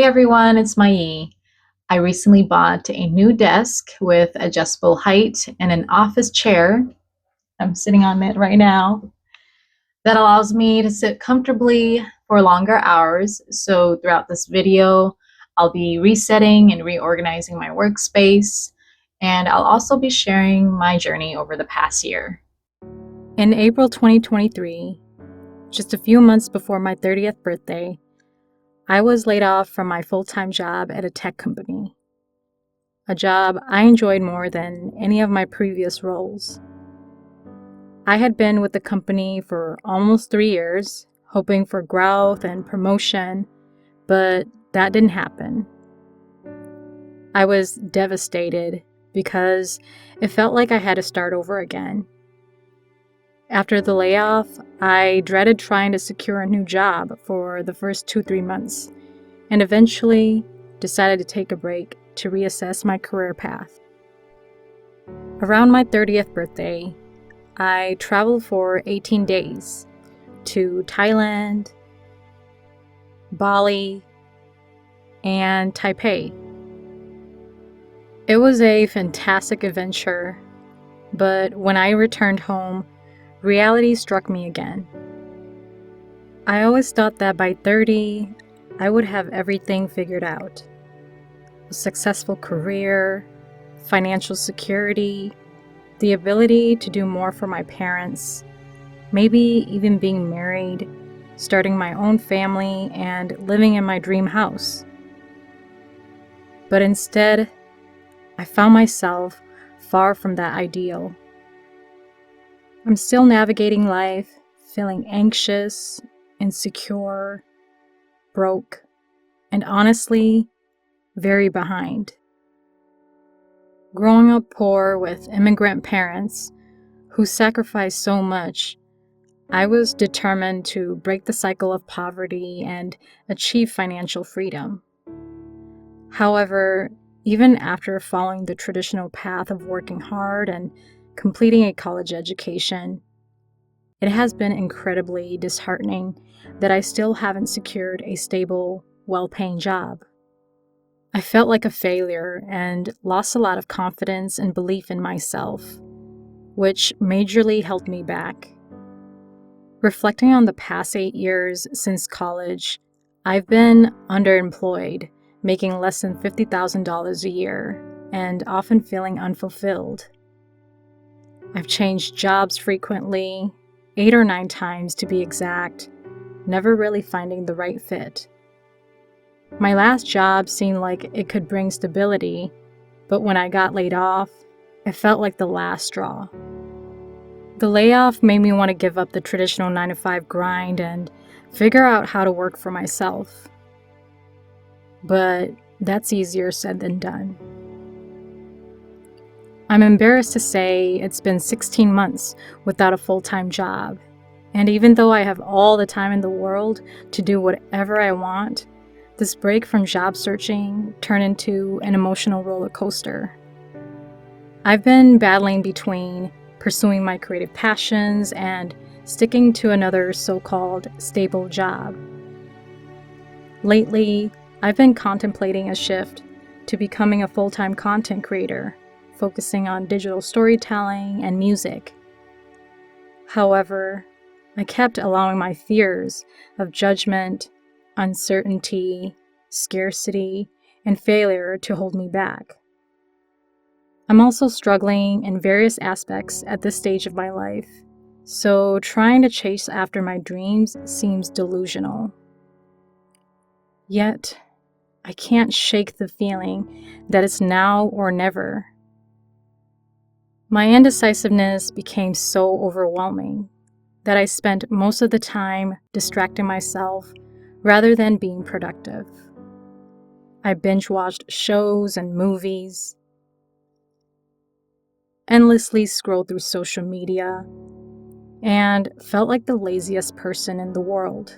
Hey everyone, it's Mai. I recently bought a new desk with adjustable height and an office chair. I'm sitting on it right now. That allows me to sit comfortably for longer hours. So throughout this video, I'll be resetting and reorganizing my workspace, and I'll also be sharing my journey over the past year. In April 2023, just a few months before my 30th birthday, I was laid off from my full-time job at a tech company, a job I enjoyed more than any of my previous roles. I had been with the company for almost 3 years, hoping for growth and promotion, but that didn't happen. I was devastated because it felt like I had to start over again. After the layoff, I dreaded trying to secure a new job for the first 2-3 months, and eventually decided to take a break to reassess my career path. Around my 30th birthday, I traveled for 18 days to Thailand, Bali, and Taipei. It was a fantastic adventure, but when I returned home, reality struck me again. I always thought that by 30, I would have everything figured out. A successful career, financial security, the ability to do more for my parents, maybe even being married, starting my own family, and living in my dream house. But instead, I found myself far from that ideal. I'm still navigating life, feeling anxious, insecure, broke, and honestly, very behind. Growing up poor with immigrant parents who sacrificed so much, I was determined to break the cycle of poverty and achieve financial freedom. However, even after following the traditional path of working hard and completing a college education, it has been incredibly disheartening that I still haven't secured a stable, well-paying job. I felt like a failure and lost a lot of confidence and belief in myself, which majorly held me back. Reflecting on the past 8 years since college, I've been underemployed, making less than $50,000 a year, and often feeling unfulfilled. I've changed jobs frequently, 8 or 9 times to be exact, never really finding the right fit. My last job seemed like it could bring stability, but when I got laid off, it felt like the last straw. The layoff made me want to give up the traditional 9-to-5 grind and figure out how to work for myself. But that's easier said than done. I'm embarrassed to say it's been 16 months without a full-time job, and even though I have all the time in the world to do whatever I want, this break from job searching turned into an emotional roller coaster. I've been battling between pursuing my creative passions and sticking to another so-called stable job. Lately, I've been contemplating a shift to becoming a full-time content creator, focusing on digital storytelling and music. However, I kept allowing my fears of judgment, uncertainty, scarcity, and failure to hold me back. I'm also struggling in various aspects at this stage of my life, so trying to chase after my dreams seems delusional. Yet, I can't shake the feeling that it's now or never. My indecisiveness became so overwhelming that I spent most of the time distracting myself rather than being productive. I binge-watched shows and movies, endlessly scrolled through social media, and felt like the laziest person in the world.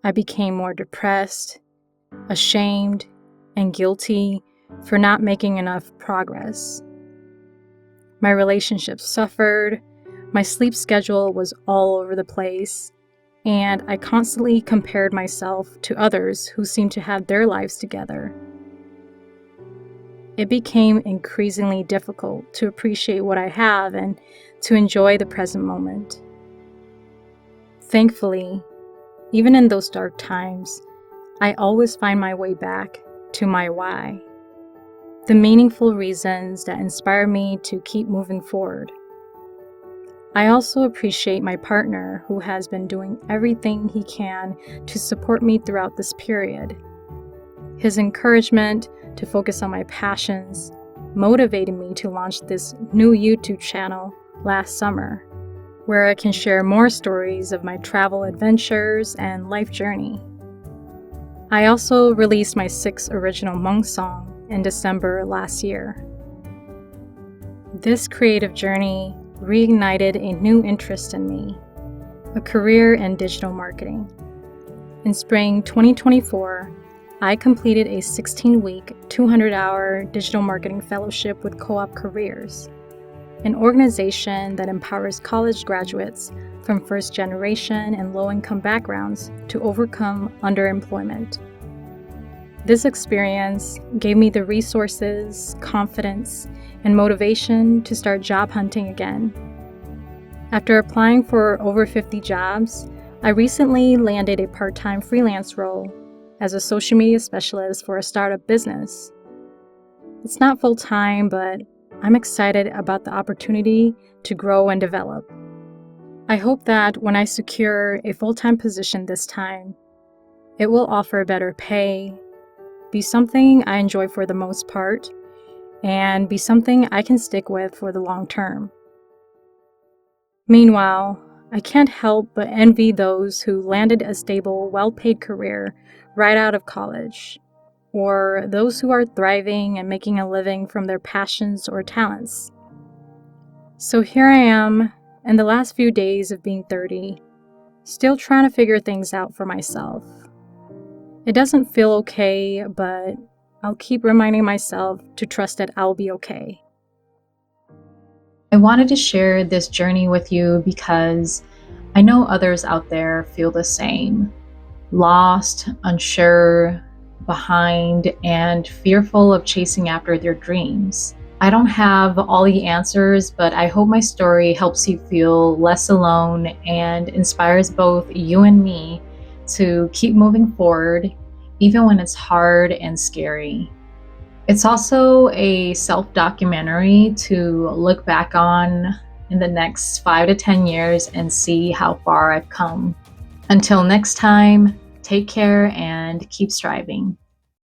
I became more depressed, ashamed, and guilty for not making enough progress. My relationships suffered, my sleep schedule was all over the place, and I constantly compared myself to others who seemed to have their lives together. It became increasingly difficult to appreciate what I have and to enjoy the present moment. Thankfully, even in those dark times, I always find my way back to my why, the meaningful reasons that inspire me to keep moving forward. I also appreciate my partner who has been doing everything he can to support me throughout this period. His encouragement to focus on my passions motivated me to launch this new YouTube channel last summer, where I can share more stories of my travel adventures and life journey. I also released my 6th original Hmong song in December last year. This creative journey reignited a new interest in me, a career in digital marketing. In spring 2024, I completed a 16-week, 200-hour digital marketing fellowship with Co-op Careers, an organization that empowers college graduates from first-generation and low-income backgrounds to overcome underemployment. This experience gave me the resources, confidence, and motivation to start job hunting again. After applying for over 50 jobs, I recently landed a part-time freelance role as a social media specialist for a startup business. It's not full-time, but I'm excited about the opportunity to grow and develop. I hope that when I secure a full-time position this time, it will offer better pay, be something I enjoy for the most part, and be something I can stick with for the long term. Meanwhile, I can't help but envy those who landed a stable, well-paid career right out of college, or those who are thriving and making a living from their passions or talents. So here I am, in the last few days of being 30, still trying to figure things out for myself. It doesn't feel okay, but I'll keep reminding myself to trust that I'll be okay. I wanted to share this journey with you because I know others out there feel the same. Lost, unsure, behind, and fearful of chasing after their dreams. I don't have all the answers, but I hope my story helps you feel less alone and inspires both you and me to keep moving forward, even when it's hard and scary. It's also a self-documentary to look back on in the next 5 to 10 years and see how far I've come. Until next time, take care and keep striving.